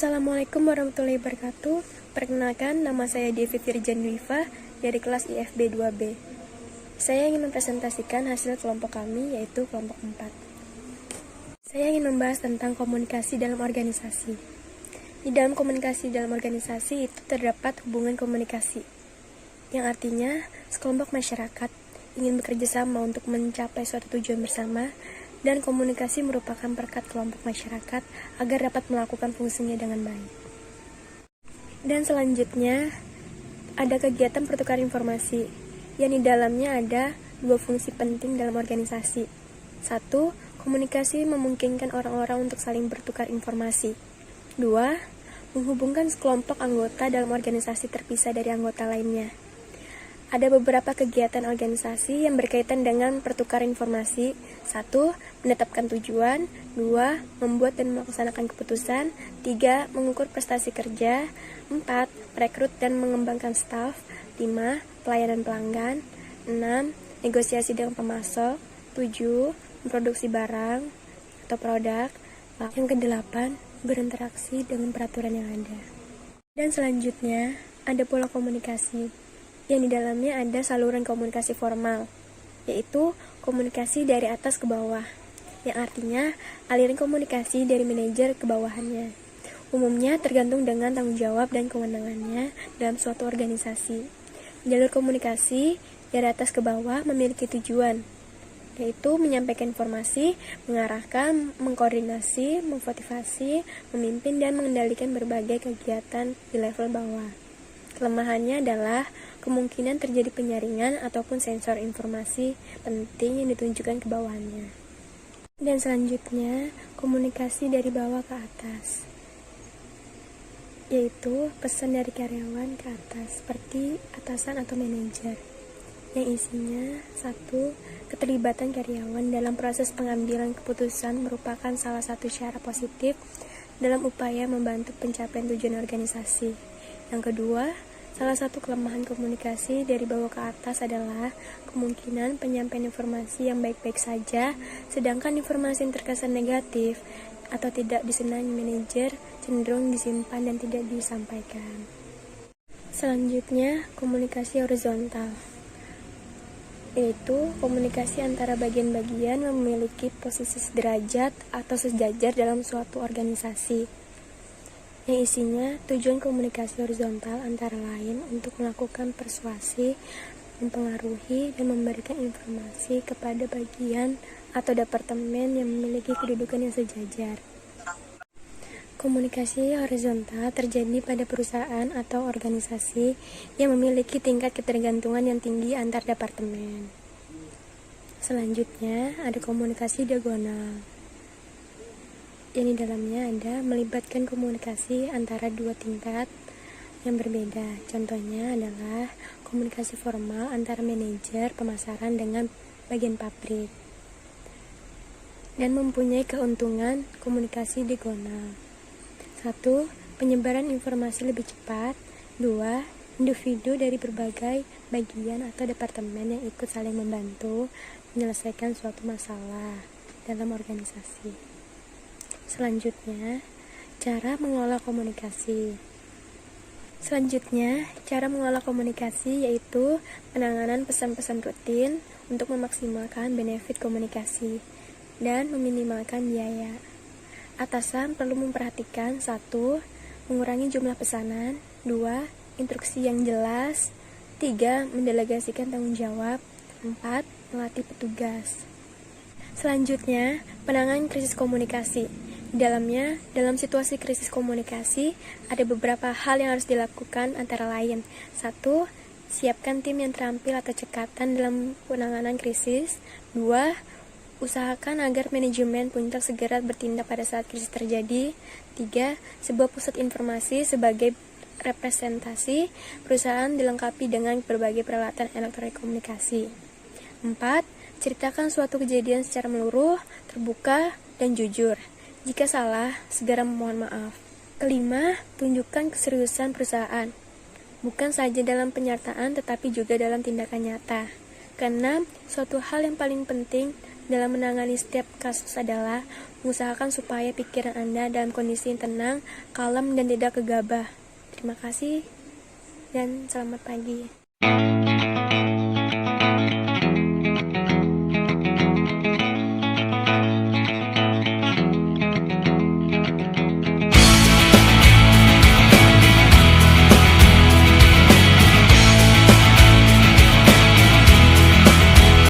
Assalamualaikum warahmatullahi wabarakatuh. Perkenalkan, nama saya Devi Firjan Dwifa dari kelas IFB 2B. Saya ingin mempresentasikan hasil kelompok kami, yaitu kelompok 4. Saya ingin membahas tentang komunikasi dalam organisasi. Di dalam komunikasi dalam organisasi itu terdapat hubungan komunikasi, yang artinya sekelompok masyarakat ingin bekerja sama untuk mencapai suatu tujuan bersama, dan komunikasi merupakan perekat kelompok masyarakat agar dapat melakukan fungsinya dengan baik. Dan selanjutnya, ada kegiatan pertukaran informasi, yang di dalamnya ada dua fungsi penting dalam organisasi. Satu, komunikasi memungkinkan orang-orang untuk saling bertukar informasi. Dua, menghubungkan sekelompok anggota dalam organisasi terpisah dari anggota lainnya. Ada beberapa kegiatan organisasi yang berkaitan dengan pertukaran informasi. 1. Menetapkan tujuan. 2. Membuat dan melaksanakan keputusan. 3. Mengukur prestasi kerja. 4. Merekrut dan mengembangkan staf. 5. Pelayanan pelanggan. 6. Negosiasi dengan pemasok. 7. Memproduksi barang atau produk. Yang ke-8. Berinteraksi dengan peraturan yang ada. Dan selanjutnya, ada pola komunikasi, yang di dalamnya ada saluran komunikasi formal, yaitu komunikasi dari atas ke bawah, yang artinya aliran komunikasi dari manajer ke bawahannya. Umumnya tergantung dengan tanggung jawab dan kewenangannya dalam suatu organisasi. Jalur komunikasi dari atas ke bawah memiliki tujuan, yaitu menyampaikan informasi, mengarahkan, mengkoordinasi, memotivasi, memimpin, dan mengendalikan berbagai kegiatan di level bawah. Kelemahannya adalah kemungkinan terjadi penyaringan ataupun sensor informasi penting yang ditunjukkan ke bawahnya. Dan selanjutnya, komunikasi dari bawah ke atas, yaitu pesan dari karyawan ke atas, seperti atasan atau manajer, yang isinya 1. Keterlibatan karyawan dalam proses pengambilan keputusan merupakan salah satu cara positif dalam upaya membantu pencapaian tujuan organisasi. Yang kedua, salah satu kelemahan komunikasi dari bawah ke atas adalah kemungkinan penyampaian informasi yang baik-baik saja, sedangkan informasi yang terkesan negatif atau tidak disenangi manajer cenderung disimpan dan tidak disampaikan. Selanjutnya, komunikasi horizontal, yaitu komunikasi antara bagian-bagian yang memiliki posisi sederajat atau sejajar dalam suatu organisasi, yang isinya tujuan komunikasi horizontal antara lain untuk melakukan persuasi, mempengaruhi, dan memberikan informasi kepada bagian atau departemen yang memiliki kedudukan yang sejajar. Komunikasi horizontal terjadi pada perusahaan atau organisasi yang memiliki tingkat ketergantungan yang tinggi antar departemen. Selanjutnya, ada komunikasi diagonal, yang di dalamnya ada melibatkan komunikasi antara dua tingkat yang berbeda. Contohnya adalah komunikasi formal antara manajer pemasaran dengan bagian pabrik, dan mempunyai keuntungan komunikasi diagonal. 1. Penyebaran informasi lebih cepat. 2. Individu dari berbagai bagian atau departemen yang ikut saling membantu menyelesaikan suatu masalah dalam organisasi. Selanjutnya, cara mengelola komunikasi. Yaitu penanganan pesan-pesan rutin untuk memaksimalkan benefit komunikasi dan meminimalkan biaya. Atasan perlu memperhatikan 1. Mengurangi jumlah pesanan. 2. Instruksi yang jelas. 3. Mendelegasikan tanggung jawab. 4. Melatih petugas. Selanjutnya, penanganan krisis komunikasi. Dalam situasi krisis komunikasi, ada beberapa hal yang harus dilakukan antara lain. 1. Siapkan tim yang terampil atau cekatan dalam penanganan krisis. 2. Usahakan agar manajemen puncak segera bertindak pada saat krisis terjadi. 3. Sebuah pusat informasi sebagai representasi perusahaan dilengkapi dengan berbagai peralatan elektronik komunikasi. 4. Ceritakan suatu kejadian secara meluruh, terbuka, dan jujur. Jika salah, segera memohon maaf. 5. Tunjukkan keseriusan perusahaan, bukan saja dalam penyertaan tetapi juga dalam tindakan nyata. 6. Suatu hal yang paling penting dalam menangani setiap kasus adalah mengusahakan supaya pikiran Anda dalam kondisi yang tenang, kalem, dan tidak gegabah. Terima kasih, dan selamat pagi.